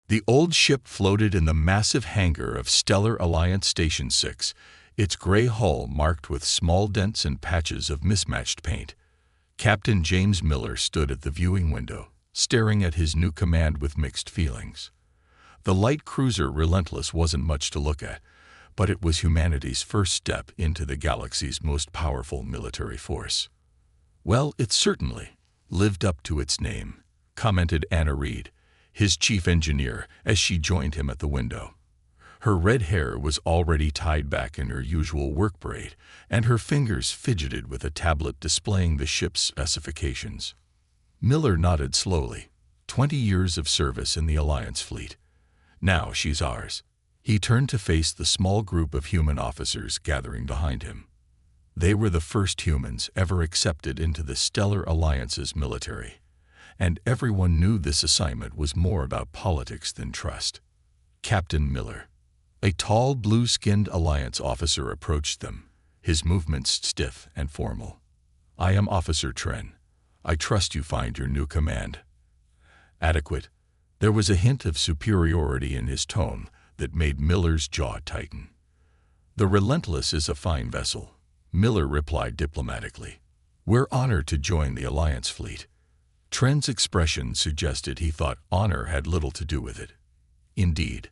The old ship floated in the massive hangar of Stellar Alliance Station 6, its gray hull marked with small dents and patches of mismatched paint. Captain James Miller stood at the viewing window, staring at his new command with mixed feelings. The light cruiser Relentless wasn't much to look at, but it was humanity's first step into the galaxy's most powerful military force. "Well, it certainly lived up to its name," commented Anna Reed, his chief engineer, as she joined him at the window. Her red hair was already tied back in her usual work braid, and her fingers fidgeted with a tablet displaying the ship's specifications. Miller nodded slowly. 20 years of service in the Alliance fleet. Now she's ours. He turned to face the small group of human officers gathering behind him. They were the first humans ever accepted into the Stellar Alliance's military, and everyone knew this assignment was more about politics than trust. Captain Miller, a tall, blue-skinned Alliance officer, approached them, his movements stiff and formal. "I am Officer Tren. I trust you find your new command adequate." There was a hint of superiority in his tone that made Miller's jaw tighten. "The Relentless is a fine vessel," Miller replied diplomatically. "We're honored to join the Alliance fleet." Tren's expression suggested he thought honor had little to do with it. "Indeed.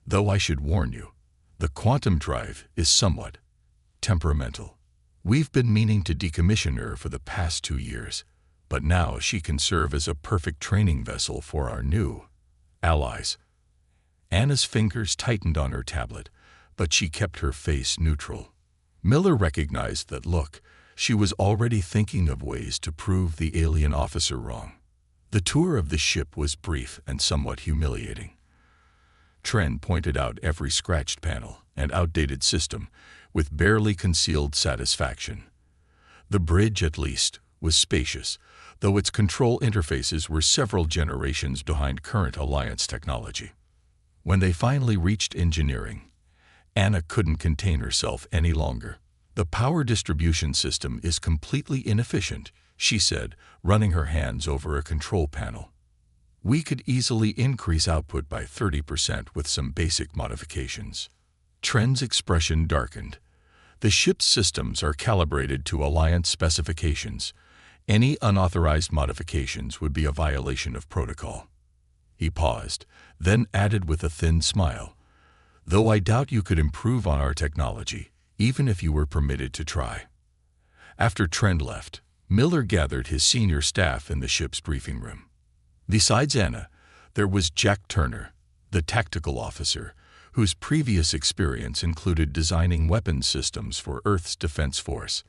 Though I should warn you, the quantum drive is somewhat temperamental. We've been meaning to decommission her for the past 2 years, but now she can serve as a perfect training vessel for our new allies." Anna's fingers tightened on her tablet, but she kept her face neutral. Miller recognized that look. She was already thinking of ways to prove the alien officer wrong. The tour of the ship was brief and somewhat humiliating. Tren pointed out every scratched panel and outdated system with barely concealed satisfaction. The bridge, at least, was spacious, though its control interfaces were several generations behind current Alliance technology. When they finally reached engineering, Anna couldn't contain herself any longer. "The power distribution system is completely inefficient," she said, running her hands over a control panel. "We could easily increase output by 30% with some basic modifications." Tren's expression darkened. "The ship's systems are calibrated to Alliance specifications. Any unauthorized modifications would be a violation of protocol." He paused, then added with a thin smile, "Though I doubt you could improve on our technology, even if you were permitted to try." After Tren left, Miller gathered his senior staff in the ship's briefing room. Besides Anna, there was Jack Turner, the tactical officer, whose previous experience included designing weapons systems for Earth's Defense Force.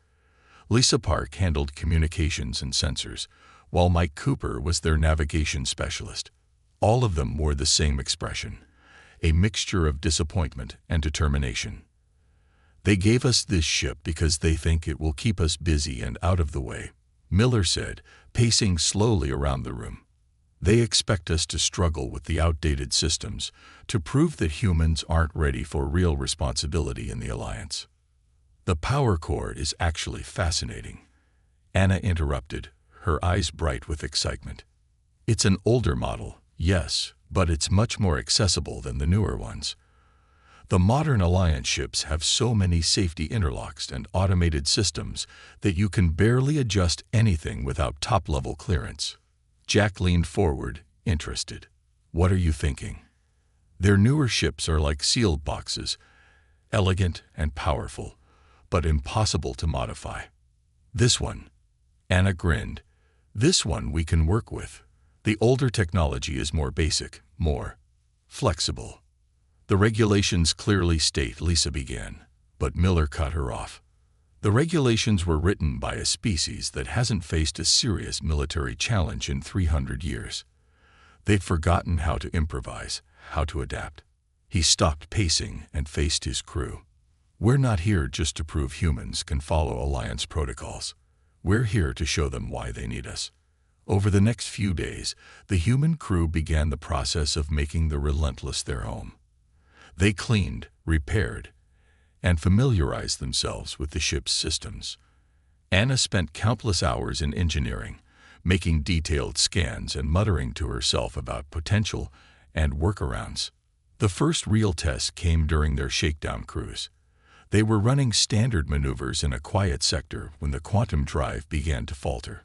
Lisa Park handled communications and sensors, while Mike Cooper was their navigation specialist. All of them wore the same expression, a mixture of disappointment and determination. "They gave us this ship because they think it will keep us busy and out of the way," Miller said, pacing slowly around the room. "They expect us to struggle with the outdated systems, to prove that humans aren't ready for real responsibility in the Alliance." "The power core is actually fascinating," Anna interrupted, her eyes bright with excitement. "It's an older model, yes, but it's much more accessible than the newer ones. The modern Alliance ships have so many safety interlocks and automated systems that you can barely adjust anything without top-level clearance." Jack leaned forward, interested. "What are you thinking?" "Their newer ships are like sealed boxes, elegant and powerful, but impossible to modify. This one," Anna grinned, "this one we can work with. The older technology is more basic, more flexible." "The regulations clearly state," Lisa began, but Miller cut her off. "The regulations were written by a species that hasn't faced a serious military challenge in 300 years. They've forgotten how to improvise, how to adapt." He stopped pacing and faced his crew. "We're not here just to prove humans can follow Alliance protocols. We're here to show them why they need us." Over the next few days, the human crew began the process of making the Relentless their home. They cleaned, repaired, and familiarized themselves with the ship's systems. Anna spent countless hours in engineering, making detailed scans and muttering to herself about potential and workarounds. The first real test came during their shakedown cruise. They were running standard maneuvers in a quiet sector when the quantum drive began to falter.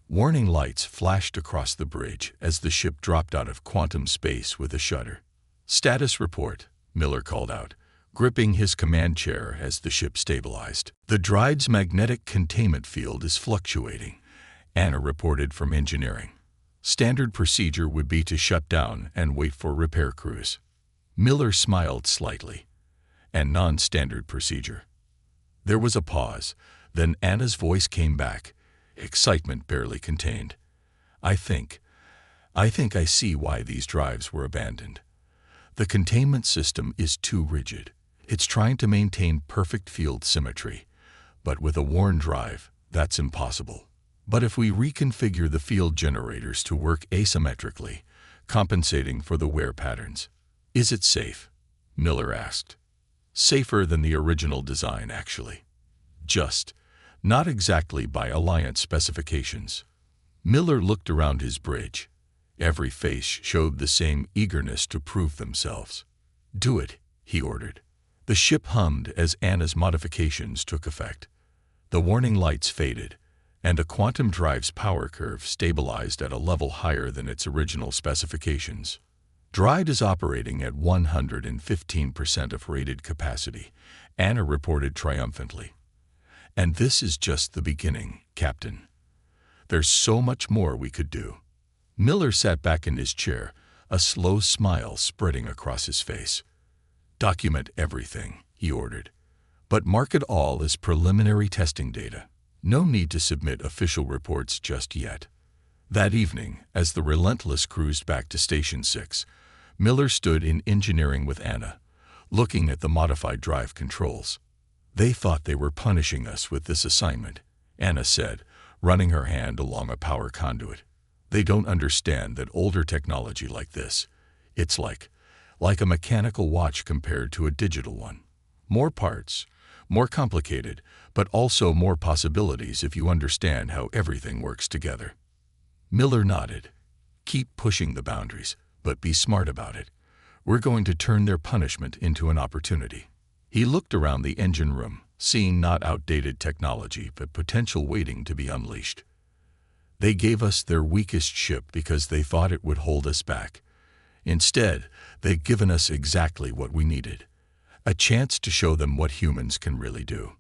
Warning lights flashed across the bridge as the ship dropped out of quantum space with a shudder. "Status report," Miller called out, gripping his command chair as the ship stabilized. "The drive's magnetic containment field is fluctuating," Anna reported from engineering. "Standard procedure would be to shut down and wait for repair crews." Miller smiled slightly. "And non-standard procedure." There was a pause, then Anna's voice came back, excitement barely contained. I think I see why these drives were abandoned. The containment system is too rigid. It's trying to maintain perfect field symmetry, but with a worn drive, that's impossible. But if we reconfigure the field generators to work asymmetrically, compensating for the wear patterns, is it safe?" Miller asked. "Safer than the original design, actually. Just not exactly by Alliance specifications." Miller looked around his bridge. Every face showed the same eagerness to prove themselves. "Do it," he ordered. The ship hummed as Anna's modifications took effect. The warning lights faded, and the quantum drive's power curve stabilized at a level higher than its original specifications. "Drive is operating at 115% of rated capacity," Anna reported triumphantly. "And this is just the beginning, Captain. There's so much more we could do." Miller sat back in his chair, a slow smile spreading across his face. "Document everything," he ordered. "But mark it all as preliminary testing data. No need to submit official reports just yet." That evening, as the Relentless cruised back to Station 6, Miller stood in engineering with Anna, looking at the modified drive controls. "They thought they were punishing us with this assignment," Anna said, running her hand along a power conduit. "They don't understand that older technology like this, it's like a mechanical watch compared to a digital one. More parts, more complicated, but also more possibilities if you understand how everything works together." Miller nodded. "Keep pushing the boundaries, but be smart about it. We're going to turn their punishment into an opportunity." He looked around the engine room, seeing not outdated technology, but potential waiting to be unleashed. "They gave us their weakest ship because they thought it would hold us back. Instead, they've given us exactly what we needed. A chance to show them what humans can really do."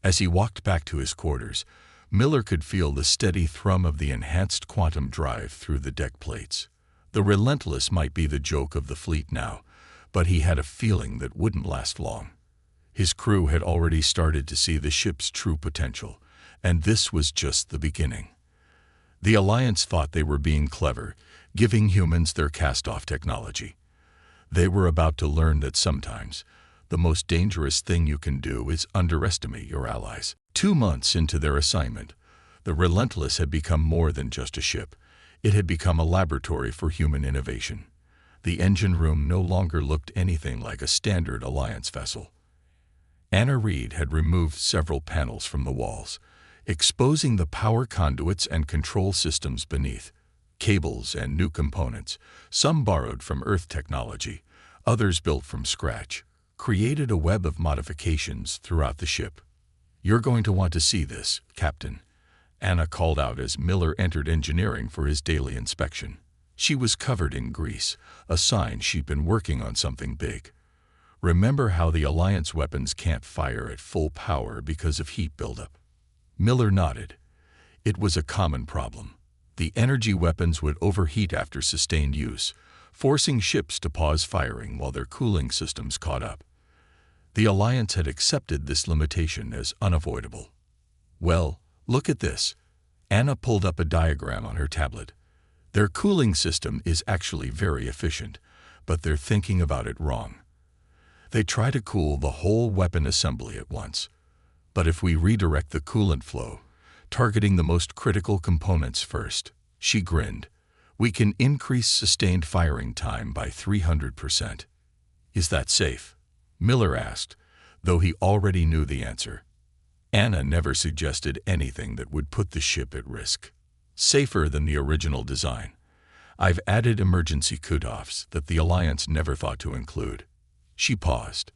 As he walked back to his quarters, Miller could feel the steady thrum of the enhanced quantum drive through the deck plates. The Relentless might be the joke of the fleet now, but he had a feeling that wouldn't last long. His crew had already started to see the ship's true potential, and this was just the beginning. The Alliance thought they were being clever, giving humans their cast-off technology. They were about to learn that sometimes the most dangerous thing you can do is underestimate your allies. 2 months into their assignment, the Relentless had become more than just a ship. It had become a laboratory for human innovation. The engine room no longer looked anything like a standard Alliance vessel. Anna Reed had removed several panels from the walls, exposing the power conduits and control systems beneath. Cables and new components, some borrowed from Earth technology, others built from scratch, created a web of modifications throughout the ship. "You're going to want to see this, Captain," Anna called out as Miller entered engineering for his daily inspection. She was covered in grease, a sign she'd been working on something big. "Remember how the Alliance weapons can't fire at full power because of heat buildup?" Miller nodded. It was a common problem. The energy weapons would overheat after sustained use, forcing ships to pause firing while their cooling systems caught up. The Alliance had accepted this limitation as unavoidable. "Well, look at this." Anna pulled up a diagram on her tablet. "Their cooling system is actually very efficient, but they're thinking about it wrong. They try to cool the whole weapon assembly at once. But if we redirect the coolant flow, targeting the most critical components first," she grinned, "we can increase sustained firing time by 300%. "Is that safe?" Miller asked, though he already knew the answer. Anna never suggested anything that would put the ship at risk. "Safer than the original design. I've added emergency cutoffs that the Alliance never thought to include. She paused.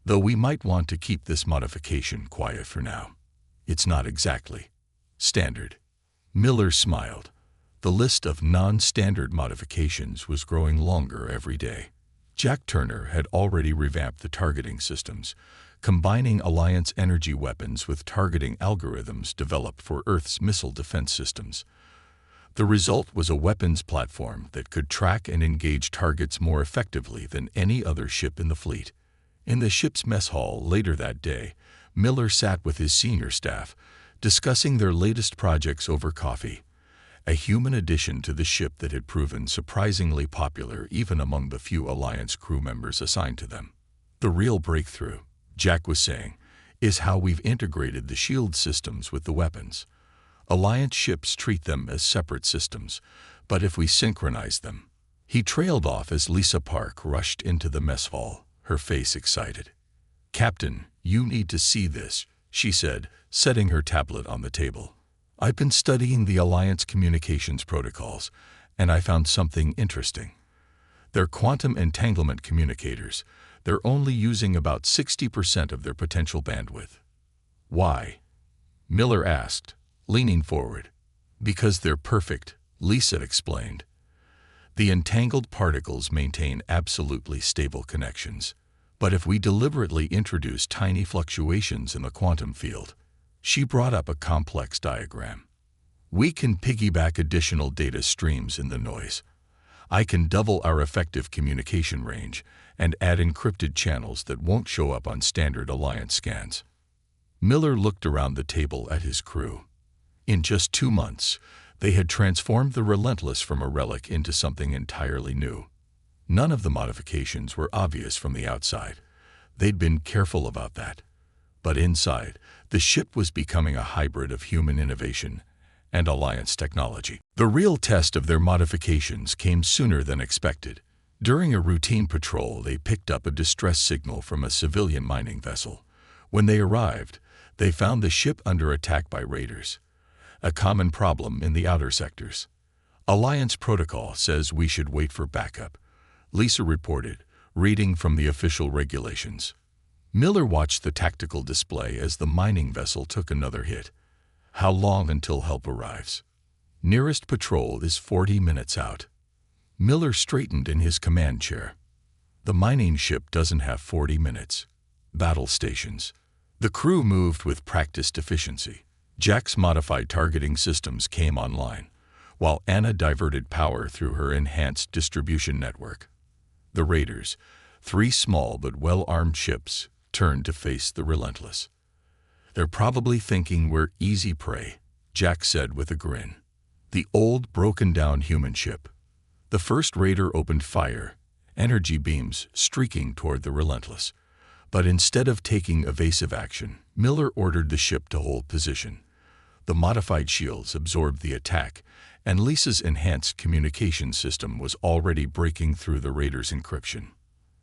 Though we might want to keep this modification quiet for now. It's not exactly standard. Miller smiled. The list of non-standard modifications was growing longer every day. Jack Turner had already revamped the targeting systems, combining Alliance energy weapons with targeting algorithms developed for Earth's missile defense systems. The result was a weapons platform that could track and engage targets more effectively than any other ship in the fleet. In the ship's mess hall later that day, Miller sat with his senior staff, discussing their latest projects over coffee, a human addition to the ship that had proven surprisingly popular even among the few Alliance crew members assigned to them. The real breakthrough, Jack was saying, is how we've integrated the shield systems with the weapons. Alliance ships treat them as separate systems, but if we synchronize them. He trailed off as Lisa Park rushed into the mess hall, her face excited. "Captain, you need to see this," she said, setting her tablet on the table. "I've been studying the Alliance communications protocols, and I found something interesting. They're quantum entanglement communicators. They're only using about 60% of their potential bandwidth." "Why?" Miller asked, leaning forward. "Because they're perfect," Lisa explained. "The entangled particles maintain absolutely stable connections. But if we deliberately introduce tiny fluctuations in the quantum field," she brought up a complex diagram, "we can piggyback additional data streams in the noise. I can double our effective communication range and add encrypted channels that won't show up on standard Alliance scans." Miller looked around the table at his crew. In just 2 months, they had transformed the Relentless from a relic into something entirely new. None of the modifications were obvious from the outside. They'd been careful about that. But inside, the ship was becoming a hybrid of human innovation and Alliance technology. The real test of their modifications came sooner than expected. During a routine patrol, they picked up a distress signal from a civilian mining vessel. When they arrived, they found the ship under attack by raiders, a common problem in the outer sectors. "Alliance protocol says we should wait for backup," Lisa reported, reading from the official regulations. Miller watched the tactical display as the mining vessel took another hit. "How long until help arrives?" "Nearest patrol is 40 minutes out." Miller straightened in his command chair. "The mining ship doesn't have 40 minutes. Battle stations." The crew moved with practiced efficiency. Jack's modified targeting systems came online, while Anna diverted power through her enhanced distribution network. The raiders, 3 small but well-armed ships, turned to face the Relentless. "They're probably thinking we're easy prey," Jack said with a grin. The old, broken-down human ship. The first raider opened fire, energy beams streaking toward the Relentless. But instead of taking evasive action, Miller ordered the ship to hold position. The modified shields absorbed the attack, and Lisa's enhanced communication system was already breaking through the raiders' encryption.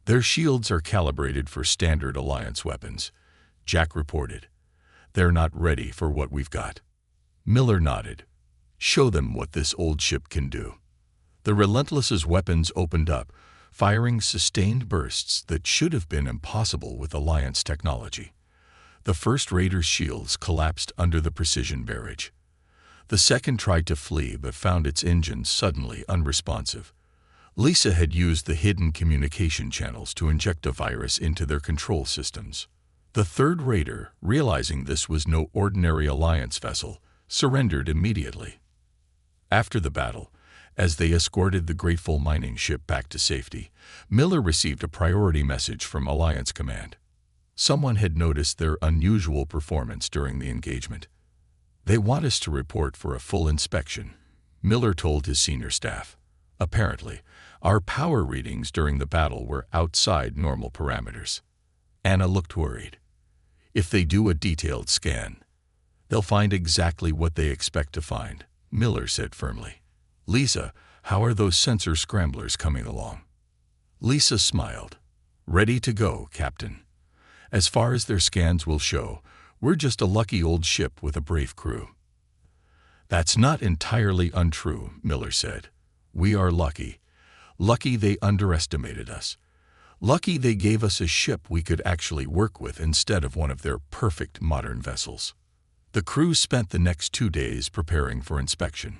"Their shields are calibrated for standard Alliance weapons," Jack reported. "They're not ready for what we've got." Miller nodded. "Show them what this old ship can do." The Relentless's weapons opened up, firing sustained bursts that should have been impossible with Alliance technology. The first raider's shields collapsed under the precision barrage. The second tried to flee but found its engines suddenly unresponsive. Lisa had used the hidden communication channels to inject a virus into their control systems. The third raider, realizing this was no ordinary Alliance vessel, surrendered immediately. After the battle, as they escorted the grateful mining ship back to safety, Miller received a priority message from Alliance Command. Someone had noticed their unusual performance during the engagement. "They want us to report for a full inspection," Miller told his senior staff. "Apparently, our power readings during the battle were outside normal parameters." Anna looked worried. "If they do a detailed scan, they'll find exactly what they expect to find," Miller said firmly. "Lisa, how are those sensor scramblers coming along?" Lisa smiled. "Ready to go, Captain. As far as their scans will show, we're just a lucky old ship with a brave crew." "That's not entirely untrue," Miller said. We are lucky. Lucky they underestimated us. Lucky they gave us a ship we could actually work with instead of one of their perfect modern vessels. The crew spent the next 2 days preparing for inspection.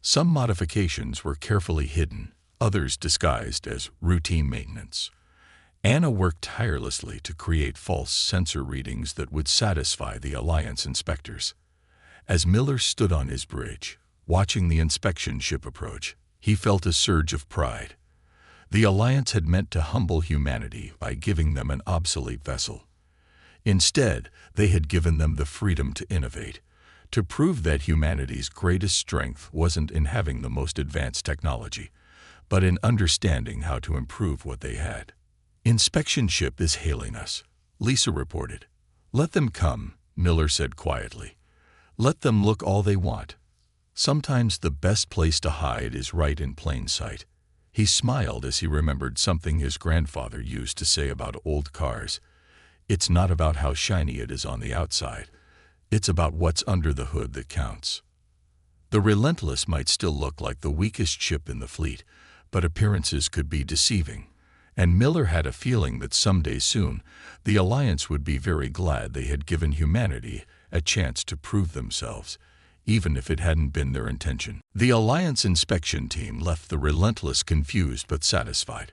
Some modifications were carefully hidden, others disguised as routine maintenance. Anna worked tirelessly to create false sensor readings that would satisfy the Alliance inspectors. As Miller stood on his bridge, watching the inspection ship approach, he felt a surge of pride. The Alliance had meant to humble humanity by giving them an obsolete vessel. Instead, they had given them the freedom to innovate, to prove that humanity's greatest strength wasn't in having the most advanced technology, but in understanding how to improve what they had. "Inspection ship is hailing us," Lisa reported. "Let them come," Miller said quietly. "Let them look all they want. Sometimes the best place to hide is right in plain sight." He smiled as he remembered something his grandfather used to say about old cars. "It's not about how shiny it is on the outside. It's about what's under the hood that counts." The Relentless might still look like the weakest ship in the fleet, but appearances could be deceiving. And Miller had a feeling that someday soon, the Alliance would be very glad they had given humanity a chance to prove themselves, even if it hadn't been their intention. The Alliance inspection team left the Relentless confused but satisfied.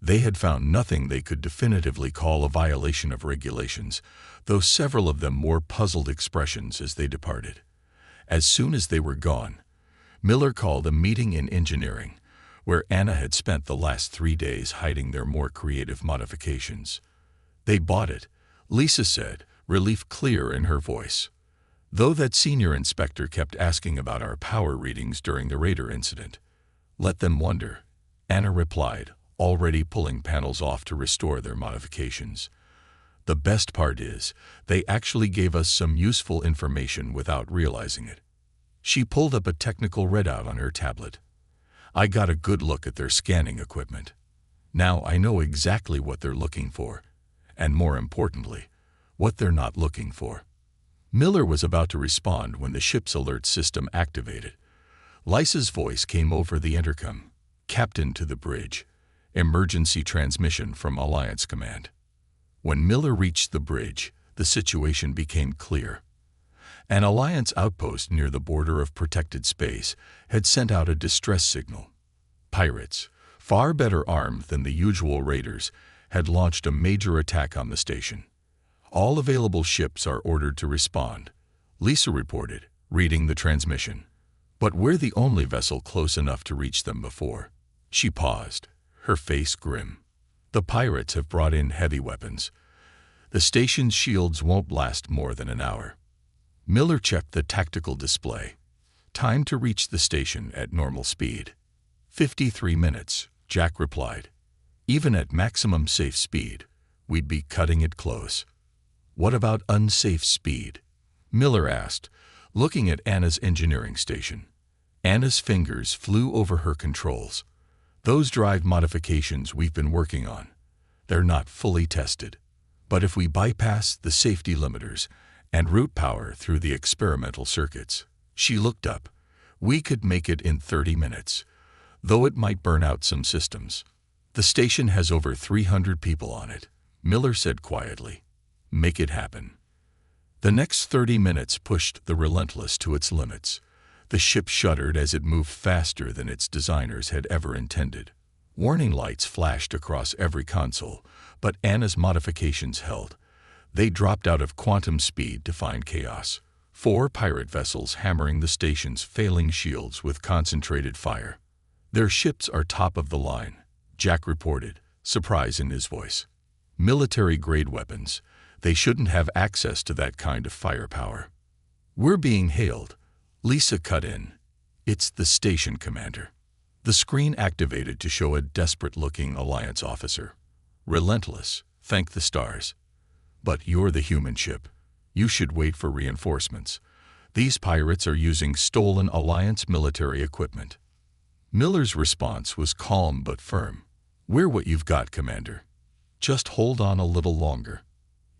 They had found nothing they could definitively call a violation of regulations, though several of them wore puzzled expressions as they departed. As soon as they were gone, Miller called a meeting in engineering, where Anna had spent the last 3 days hiding their more creative modifications. "They bought it," Lisa said, relief clear in her voice. Though that senior inspector kept asking about our power readings during the Raider incident. "Let them wonder," Anna replied, already pulling panels off to restore their modifications. "The best part is, they actually gave us some useful information without realizing it." She pulled up a technical readout on her tablet. "I got a good look at their scanning equipment. Now I know exactly what they're looking for, and more importantly, what they're not looking for." Miller was about to respond when the ship's alert system activated. Lisa's voice came over the intercom. "Captain to the bridge. Emergency transmission from Alliance Command." When Miller reached the bridge, the situation became clear. An Alliance outpost near the border of protected space had sent out a distress signal. Pirates, far better armed than the usual raiders, had launched a major attack on the station. "All available ships are ordered to respond," Lisa reported, reading the transmission. "But we're the only vessel close enough to reach them before." She paused, her face grim. "The pirates have brought in heavy weapons. The station's shields won't last more than an hour." Miller checked the tactical display. "Time to reach the station at normal speed." 53 minutes, Jack replied. "Even at maximum safe speed, we'd be cutting it close." "What about unsafe speed?" Miller asked, looking at Anna's engineering station. Anna's fingers flew over her controls. "Those drive modifications we've been working on. They're not fully tested. But if we bypass the safety limiters and route power through the experimental circuits," she looked up, "we could make it in 30 minutes, though it might burn out some systems." "The station has over 300 people on it," Miller said quietly. "Make it happen." The next 30 minutes pushed the Relentless to its limits. The ship shuddered as it moved faster than its designers had ever intended. Warning lights flashed across every console, but Anna's modifications held. They dropped out of quantum speed to find chaos. 4 pirate vessels hammering the station's failing shields with concentrated fire. "Their ships are top of the line," Jack reported, surprise in his voice. "Military-grade weapons. They shouldn't have access to that kind of firepower." "We're being hailed," Lisa cut in. "It's the station commander." The screen activated to show a desperate-looking Alliance officer. "Relentless, thank the stars. But you're the human ship. You should wait for reinforcements. These pirates are using stolen Alliance military equipment." Miller's response was calm but firm. "We're what you've got, Commander. Just hold on a little longer."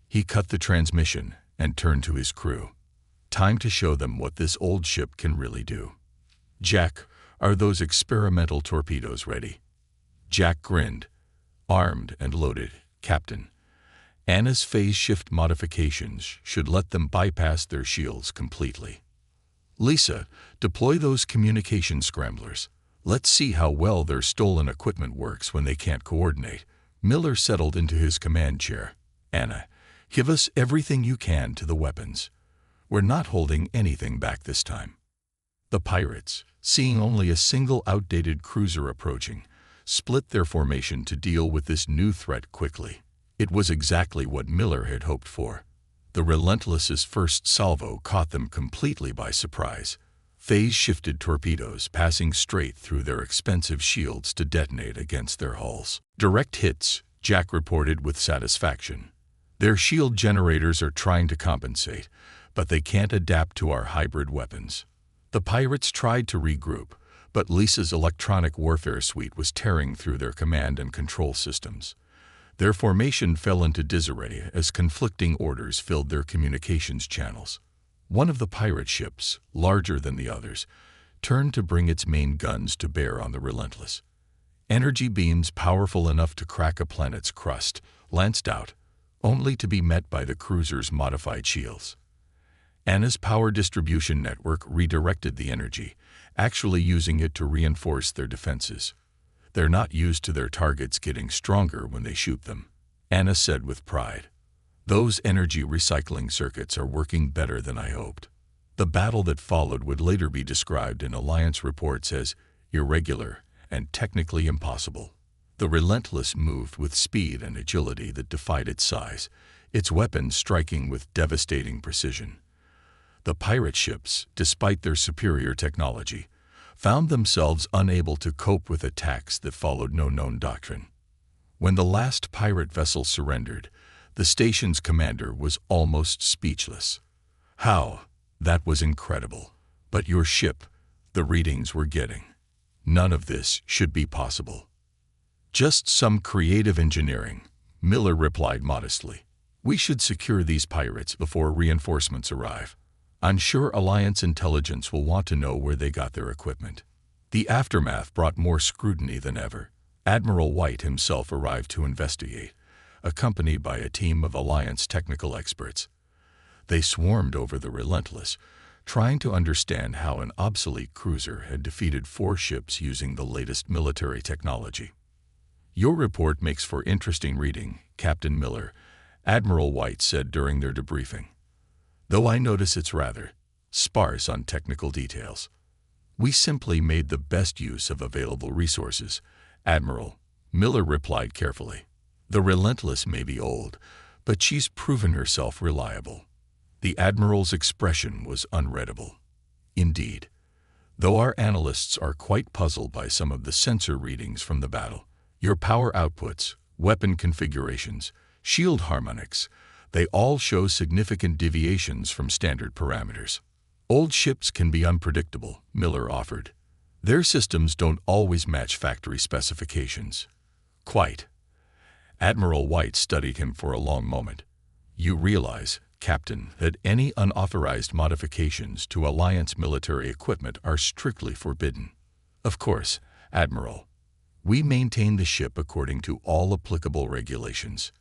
He cut the transmission and turned to his crew. "Time to show them what this old ship can really do." "Jack, Are those experimental torpedoes ready? Jack grinned. Armed and loaded, Captain. Anna's phase shift modifications should let them bypass their shields completely. Lisa, deploy those communication scramblers. Let's see how well their stolen equipment works when they can't coordinate. Miller settled into his command chair. Anna, give us everything you can to the weapons. We're not holding anything back this time. The pirates, seeing only a single outdated cruiser approaching, split their formation to deal with this new threat quickly. It was exactly what Miller had hoped for. The Relentless's first salvo caught them completely by surprise. Phase-shifted torpedoes passing straight through their expensive shields to detonate against their hulls. Direct hits, Jack reported with satisfaction. Their shield generators are trying to compensate, but they can't adapt to our hybrid weapons. The pirates tried to regroup, but Lisa's electronic warfare suite was tearing through their command and control systems. Their formation fell into disarray as conflicting orders filled their communications channels. One of the pirate ships, larger than the others, turned to bring its main guns to bear on the Relentless. Energy beams powerful enough to crack a planet's crust lanced out, only to be met by the cruiser's modified shields. Anna's power distribution network redirected the energy, actually using it to reinforce their defenses. They're not used to their targets getting stronger when they shoot them, Anna said with pride. Those energy recycling circuits are working better than I hoped. The battle that followed would later be described in Alliance reports as irregular and technically impossible. The Relentless moved with speed and agility that defied its size, its weapons striking with devastating precision. The pirate ships, despite their superior technology, found themselves unable to cope with attacks that followed no known doctrine. When the last pirate vessel surrendered, the station's commander was almost speechless. How? That was incredible. But your ship, the readings we're getting. None of this should be possible. Just some creative engineering, Miller replied modestly. We should secure these pirates before reinforcements arrive. I'm sure Alliance intelligence will want to know where they got their equipment. The aftermath brought more scrutiny than ever. Admiral White himself arrived to investigate, accompanied by a team of Alliance technical experts. They swarmed over the Relentless, trying to understand how an obsolete cruiser had defeated 4 ships using the latest military technology. Your report makes for interesting reading, Captain Miller, Admiral White said during their debriefing. Though I notice it's rather sparse on technical details. We simply made the best use of available resources, Admiral, Miller replied carefully. The Relentless may be old, but she's proven herself reliable. The Admiral's expression was unreadable. Indeed, though our analysts are quite puzzled by some of the sensor readings from the battle, your power outputs, weapon configurations, shield harmonics, they all show significant deviations from standard parameters. Old ships can be unpredictable, Miller offered. Their systems don't always match factory specifications. Quite. Admiral White studied him for a long moment. You realize, Captain, that any unauthorized modifications to Alliance military equipment are strictly forbidden. Of course, Admiral. We maintain the ship according to all applicable regulations.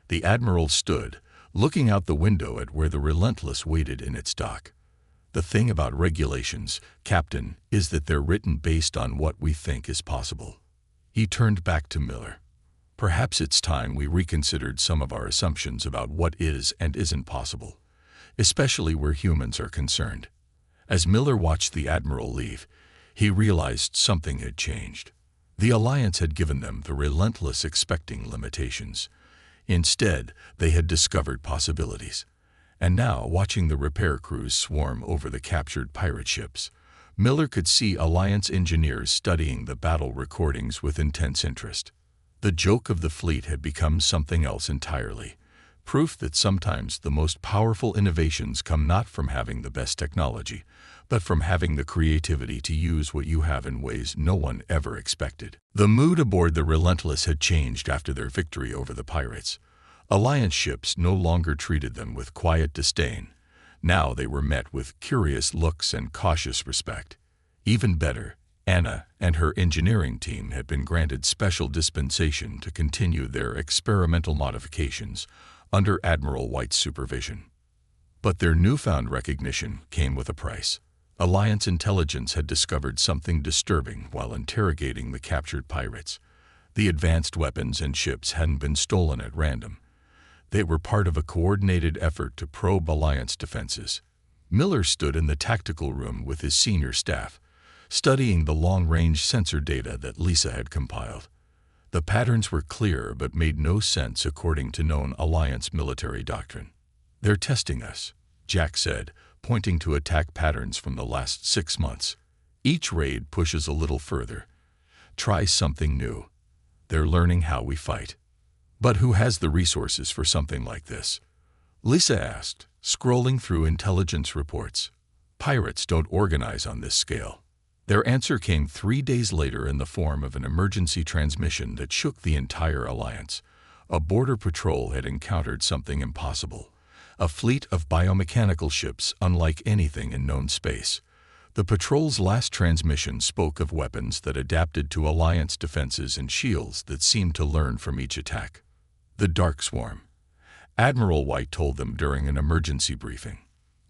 The Admiral stood, looking out the window at where the Relentless waited in its dock. The thing about regulations, Captain, is that they're written based on what we think is possible. He turned back to Miller. Perhaps it's time we reconsidered some of our assumptions about what is and isn't possible, especially where humans are concerned. As Miller watched the Admiral leave, he realized something had changed. The Alliance had given them the Relentless expecting limitations. Instead, they had discovered possibilities. And now, watching the repair crews swarm over the captured pirate ships, Miller could see Alliance engineers studying the battle recordings with intense interest. The joke of the fleet had become something else entirely, proof that sometimes the most powerful innovations come not from having the best technology, but from having the creativity to use what you have in ways no one ever expected. The mood aboard the Relentless had changed after their victory over the pirates. Alliance ships no longer treated them with quiet disdain. Now they were met with curious looks and cautious respect. Even better, Anna and her engineering team had been granted special dispensation to continue their experimental modifications under Admiral White's supervision. But their newfound recognition came with a price. Alliance intelligence had discovered something disturbing while interrogating the captured pirates. The advanced weapons and ships hadn't been stolen at random. They were part of a coordinated effort to probe Alliance defenses. Miller stood in the tactical room with his senior staff, studying the long-range sensor data that Lisa had compiled. The patterns were clear but made no sense according to known Alliance military doctrine. "They're testing us," Jack said, pointing to attack patterns from the last 6 months. "Each raid pushes a little further. Try something new. They're learning how we fight." "But who has the resources for something like this?" Lisa asked, scrolling through intelligence reports. "Pirates don't organize on this scale." Their answer came 3 days later in the form of an emergency transmission that shook the entire Alliance. A border patrol had encountered something impossible. A fleet of biomechanical ships unlike anything in known space. The patrol's last transmission spoke of weapons that adapted to Alliance defenses and shields that seemed to learn from each attack. "The Dark Swarm," Admiral White told them during an emergency briefing.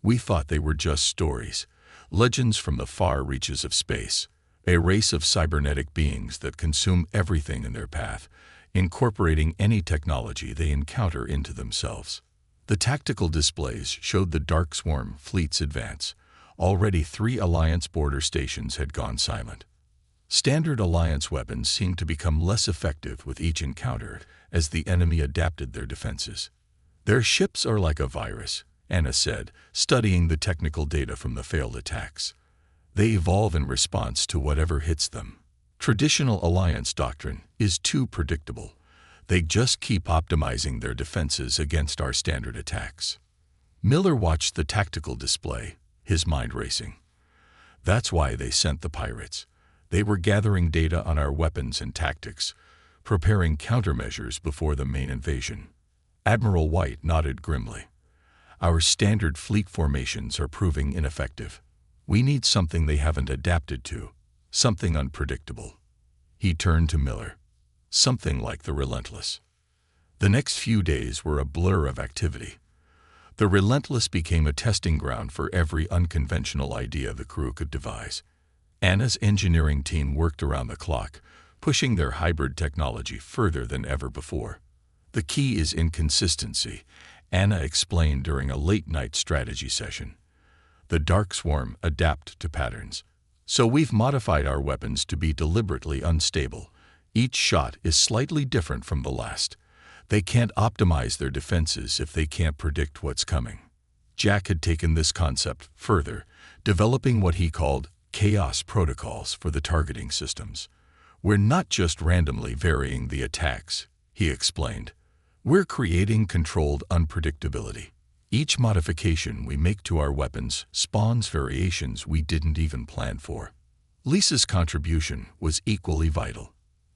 "We thought they were just stories, legends from the far reaches of space, a race of cybernetic beings that consume everything in their path, incorporating any technology they encounter into themselves." The tactical displays showed the Dark Swarm fleet's advance. Already 3 Alliance border stations had gone silent. Standard Alliance weapons seemed to become less effective with each encounter as the enemy adapted their defenses. "Their ships are like a virus," Anna said, studying the technical data from the failed attacks. "They evolve in response to whatever hits them. Traditional Alliance doctrine is too predictable. They just keep optimizing their defenses against our standard attacks." Miller watched the tactical display, his mind racing. "That's why they sent the pirates. They were gathering data on our weapons and tactics, preparing countermeasures before the main invasion." Admiral White nodded grimly. "Our standard fleet formations are proving ineffective. We need something they haven't adapted to, something unpredictable." He turned to Miller. "Something like the Relentless." The next few days were a blur of activity. The Relentless became a testing ground for every unconventional idea the crew could devise. Anna's engineering team worked around the clock, pushing their hybrid technology further than ever before. "The key is inconsistency," Anna explained during a late-night strategy session. "The Dark Swarm adapt to patterns. So we've modified our weapons to be deliberately unstable. Each shot is slightly different from the last. They can't optimize their defenses if they can't predict what's coming." Jack had taken this concept further, developing what he called chaos protocols for the targeting systems. "We're not just randomly varying the attacks," he explained. "We're creating controlled unpredictability. Each modification we make to our weapons spawns variations we didn't even plan for." Lisa's contribution was equally vital.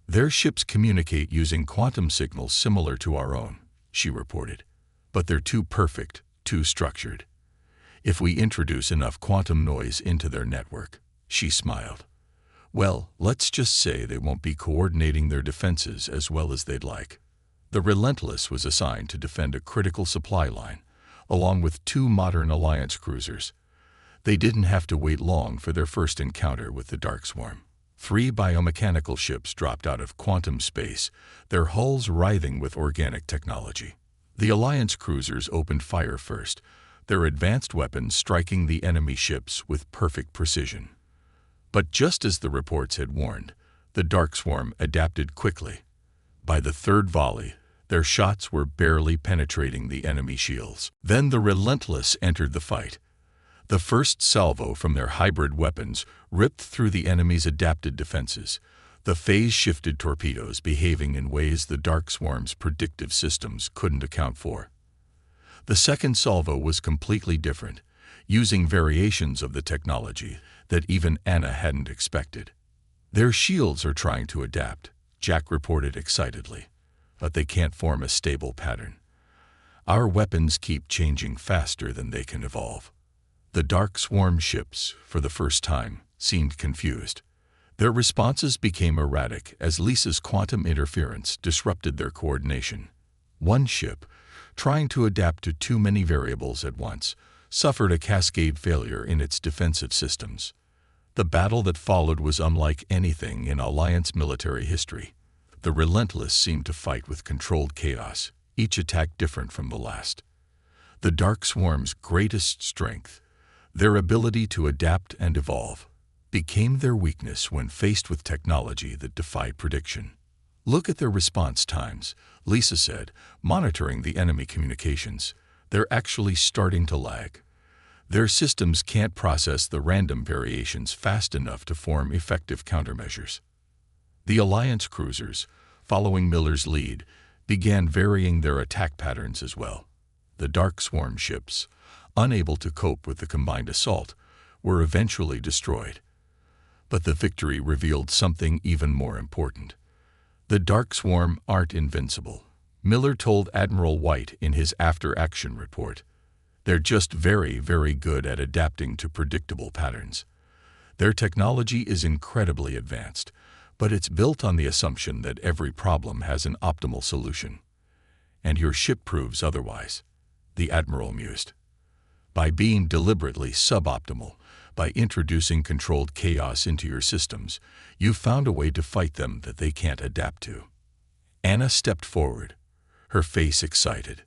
"Their ships communicate using quantum signals similar to our own," she reported. "But they're too perfect, too structured. If we introduce enough quantum noise into their network," she smiled, "well, let's just say they won't be coordinating their defenses as well as they'd like." The Relentless was assigned to defend a critical supply line, along with 2 modern Alliance cruisers. They didn't have to wait long for their first encounter with the Dark Swarm. 3 biomechanical ships dropped out of quantum space, their hulls writhing with organic technology. The Alliance cruisers opened fire first, their advanced weapons striking the enemy ships with perfect precision. But just as the reports had warned, the Dark Swarm adapted quickly. By the 3rd volley, their shots were barely penetrating the enemy shields. Then the Relentless entered the fight. The first salvo from their hybrid weapons ripped through the enemy's adapted defenses, the phase-shifted torpedoes behaving in ways the Dark Swarm's predictive systems couldn't account for. The second salvo was completely different, using variations of the technology that even Anna hadn't expected. "Their shields are trying to adapt," Jack reported excitedly, "but they can't form a stable pattern. Our weapons keep changing faster than they can evolve." The Dark Swarm ships, for the first time, seemed confused. Their responses became erratic as Lisa's quantum interference disrupted their coordination. One ship, trying to adapt to too many variables at once, suffered a cascade failure in its defensive systems. The battle that followed was unlike anything in Alliance military history. The Relentless seemed to fight with controlled chaos, each attack different from the last. The Dark Swarm's greatest strength, their ability to adapt and evolve, became their weakness when faced with technology that defied prediction. "Look at their response times," Lisa said, monitoring the enemy communications. "They're actually starting to lag. Their systems can't process the random variations fast enough to form effective countermeasures." The Alliance cruisers, following Miller's lead, began varying their attack patterns as well. The Dark Swarm ships, unable to cope with the combined assault, were eventually destroyed. But the victory revealed something even more important. The Dark Swarm aren't invincible, Miller told Admiral White in his after-action report. They're just very, very good at adapting to predictable patterns. Their technology is incredibly advanced, but it's built on the assumption that every problem has an optimal solution. And your ship proves otherwise, the Admiral mused. By being deliberately suboptimal, by introducing controlled chaos into your systems, you've found a way to fight them that they can't adapt to. Anna stepped forward, her face excited.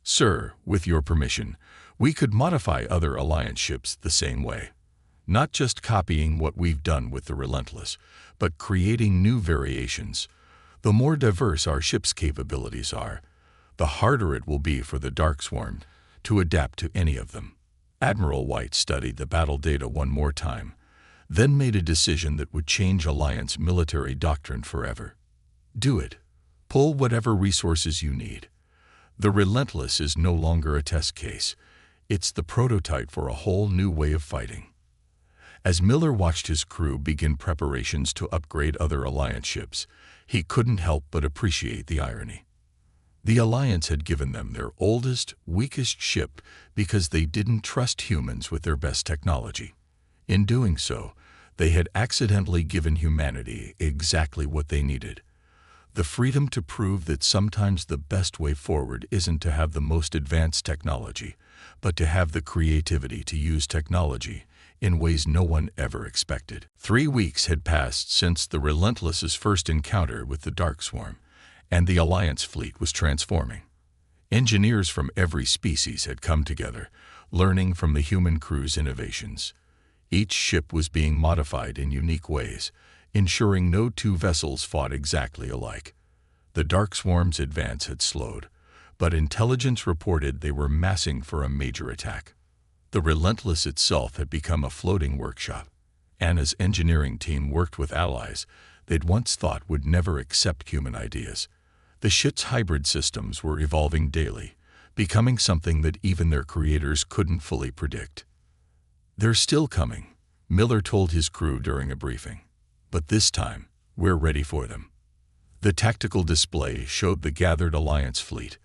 "Sir, with your permission, we could modify other Alliance ships the same way. Not just copying what we've done with the Relentless, but creating new variations. The more diverse our ship's capabilities are, the harder it will be for the Dark Swarm to adapt to any of them." Admiral White studied the battle data one more time, then made a decision that would change Alliance military doctrine forever. "Do it. Pull whatever resources you need. The Relentless is no longer a test case. It's the prototype for a whole new way of fighting." As Miller watched his crew begin preparations to upgrade other Alliance ships, he couldn't help but appreciate the irony. The Alliance had given them their oldest, weakest ship because they didn't trust humans with their best technology. In doing so, they had accidentally given humanity exactly what they needed: the freedom to prove that sometimes the best way forward isn't to have the most advanced technology, but to have the creativity to use technology in ways no one ever expected. 3 weeks had passed since the Relentless's first encounter with the Dark Swarm, and the Alliance fleet was transforming. Engineers from every species had come together, learning from the human crew's innovations. Each ship was being modified in unique ways, ensuring no two vessels fought exactly alike. The Dark Swarm's advance had slowed, but intelligence reported they were massing for a major attack. The Relentless itself had become a floating workshop. Anna's engineering team worked with allies they'd once thought would never accept human ideas. The ship's hybrid systems were evolving daily, becoming something that even their creators couldn't fully predict. "They're still coming," Miller told his crew during a briefing. "But this time, we're ready for them." The tactical display showed the gathered Alliance fleet,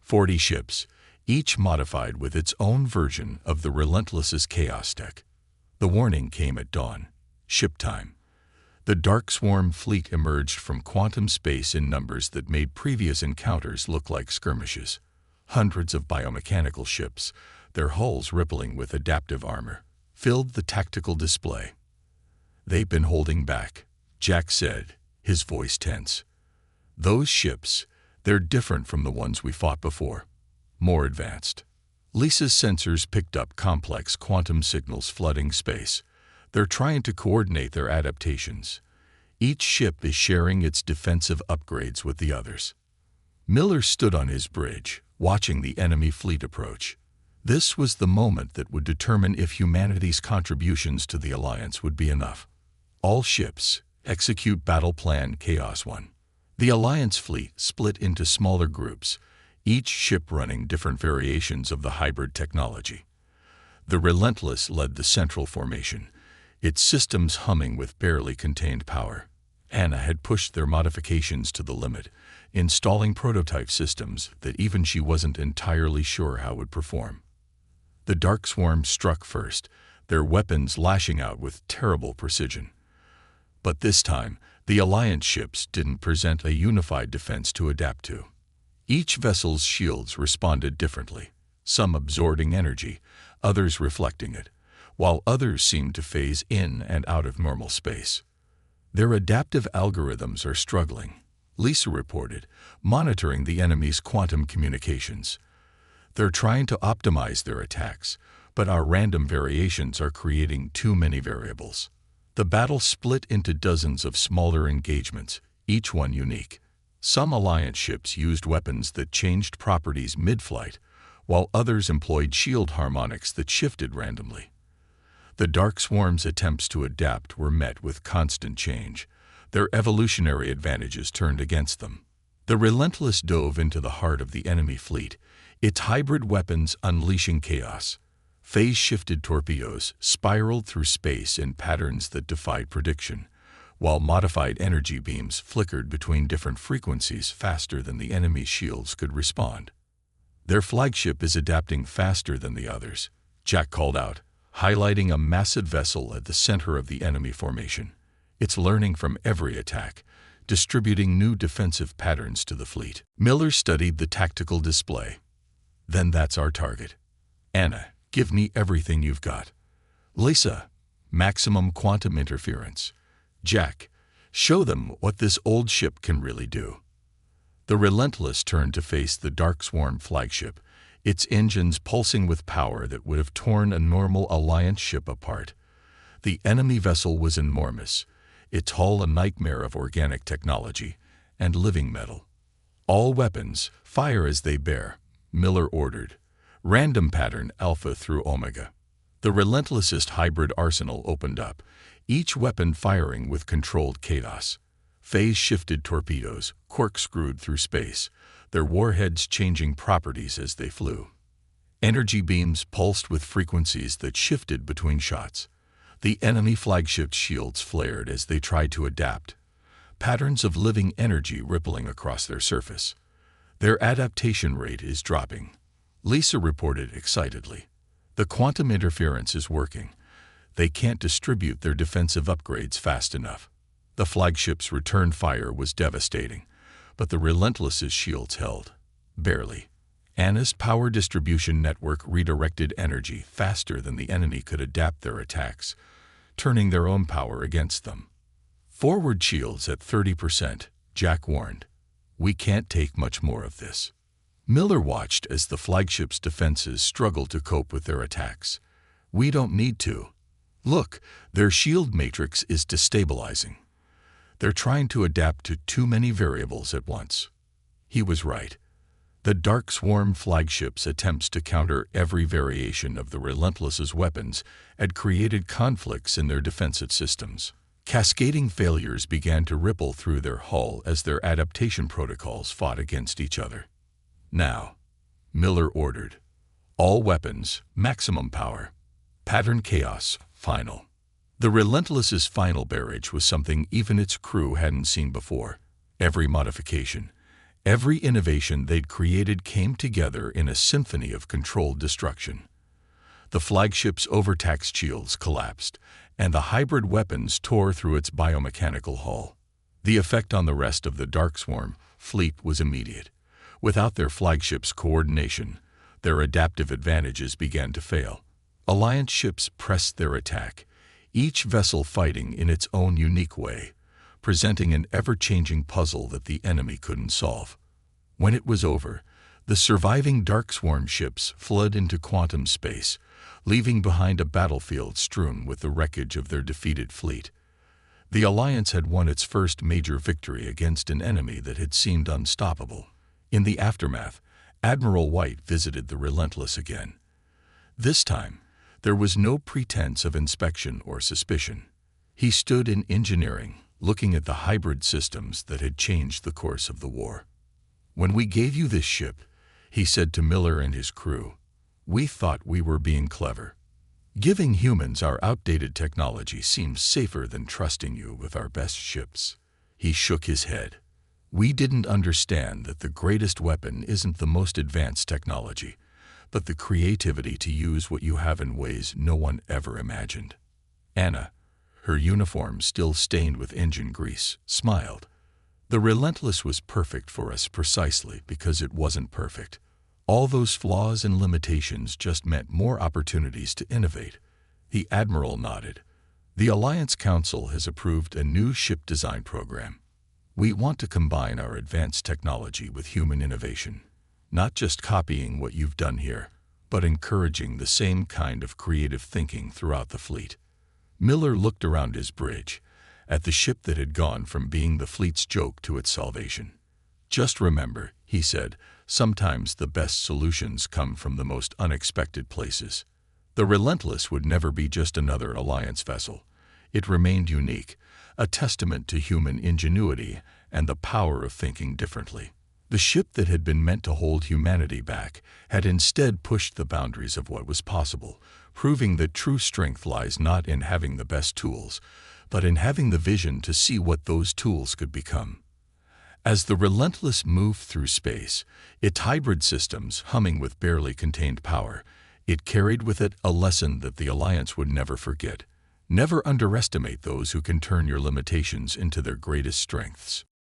40 ships, each modified with its own version of the Relentless's chaos tech. The warning came at dawn, ship time. The Dark Swarm fleet emerged from quantum space in numbers that made previous encounters look like skirmishes. Hundreds of biomechanical ships, their hulls rippling with adaptive armor, filled the tactical display. "They've been holding back," Jack said, his voice tense. "Those ships, they're different from the ones we fought before. More advanced." Lisa's sensors picked up complex quantum signals flooding space. They're trying to coordinate their adaptations. Each ship is sharing its defensive upgrades with the others. Miller stood on his bridge, watching the enemy fleet approach. This was the moment that would determine if humanity's contributions to the Alliance would be enough. All ships, execute Battle Plan Chaos 1. The Alliance fleet split into smaller groups, each ship running different variations of the hybrid technology. The Relentless led the central formation, its systems humming with barely contained power. Anna had pushed their modifications to the limit, installing prototype systems that even she wasn't entirely sure how would perform. The Dark Swarm struck first, their weapons lashing out with terrible precision. But this time, the Alliance ships didn't present a unified defense to adapt to. Each vessel's shields responded differently, some absorbing energy, others reflecting it, while others seemed to phase in and out of normal space. Their adaptive algorithms are struggling, Lisa reported, monitoring the enemy's quantum communications. They're trying to optimize their attacks, but our random variations are creating too many variables. The battle split into dozens of smaller engagements, each one unique. Some Alliance ships used weapons that changed properties mid-flight, while others employed shield harmonics that shifted randomly. The Dark Swarm's attempts to adapt were met with constant change. Their evolutionary advantages turned against them. The Relentless dove into the heart of the enemy fleet, its hybrid weapons unleashing chaos. Phase-shifted torpedoes spiraled through space in patterns that defied prediction, while modified energy beams flickered between different frequencies faster than the enemy's shields could respond. Their flagship is adapting faster than the others, Jack called out, highlighting a massive vessel at the center of the enemy formation. It's learning from every attack, distributing new defensive patterns to the fleet. Miller studied the tactical display. Then that's our target. Anna, give me everything you've got. Lisa, maximum quantum interference. Jack, show them what this old ship can really do. The Relentless turned to face the Dark Swarm flagship, its engines pulsing with power that would have torn a normal Alliance ship apart. The enemy vessel was enormous, its hull a nightmare of organic technology and living metal. All weapons, fire as they bear, Miller ordered. Random pattern Alpha through Omega. The Relentless's hybrid arsenal opened up, each weapon firing with controlled chaos. Phase-shifted torpedoes corkscrewed through space, their warheads changing properties as they flew. Energy beams pulsed with frequencies that shifted between shots. The enemy flagship's shields flared as they tried to adapt, patterns of living energy rippling across their surface. Their adaptation rate is dropping, Lisa reported excitedly. The quantum interference is working. They can't distribute their defensive upgrades fast enough. The flagship's return fire was devastating, but the Relentless's shields held. Barely. Anna's power distribution network redirected energy faster than the enemy could adapt their attacks, turning their own power against them. Forward shields at 30%, Jack warned. We can't take much more of this. Miller watched as the flagship's defenses struggled to cope with their attacks. We don't need to. Look, their shield matrix is destabilizing. They're trying to adapt to too many variables at once. He was right. The Dark Swarm flagship's attempts to counter every variation of the Relentless's weapons had created conflicts in their defensive systems. Cascading failures began to ripple through their hull as their adaptation protocols fought against each other. Now, Miller ordered. All weapons, maximum power. Pattern chaos, final. The Relentless's final barrage was something even its crew hadn't seen before. Every modification, every innovation they'd created came together in a symphony of controlled destruction. The flagship's overtaxed shields collapsed, and the hybrid weapons tore through its biomechanical hull. The effect on the rest of the Dark Swarm fleet was immediate. Without their flagship's coordination, their adaptive advantages began to fail. Alliance ships pressed their attack, each vessel fighting in its own unique way, presenting an ever-changing puzzle that the enemy couldn't solve. When it was over, the surviving Dark Swarm ships fled into quantum space, leaving behind a battlefield strewn with the wreckage of their defeated fleet. The Alliance had won its first major victory against an enemy that had seemed unstoppable. In the aftermath, Admiral White visited the Relentless again. This time, there was no pretense of inspection or suspicion. He stood in engineering, looking at the hybrid systems that had changed the course of the war. When we gave you this ship, he said to Miller and his crew, we thought we were being clever. Giving humans our outdated technology seems safer than trusting you with our best ships. He shook his head. We didn't understand that the greatest weapon isn't the most advanced technology, but the creativity to use what you have in ways no one ever imagined. Anna, her uniform still stained with engine grease, smiled. The Relentless was perfect for us precisely because it wasn't perfect. All those flaws and limitations just meant more opportunities to innovate. The Admiral nodded. The Alliance Council has approved a new ship design program. We want to combine our advanced technology with human innovation, not just copying what you've done here, but encouraging the same kind of creative thinking throughout the fleet. Miller looked around his bridge, at the ship that had gone from being the fleet's joke to its salvation. Just remember, he said, sometimes the best solutions come from the most unexpected places. The Relentless would never be just another Alliance vessel. It remained unique, a testament to human ingenuity and the power of thinking differently. The ship that had been meant to hold humanity back had instead pushed the boundaries of what was possible, proving that true strength lies not in having the best tools, but in having the vision to see what those tools could become. As the Relentless moved through space, its hybrid systems humming with barely contained power, it carried with it a lesson that the Alliance would never forget. Never underestimate those who can turn your limitations into their greatest strengths.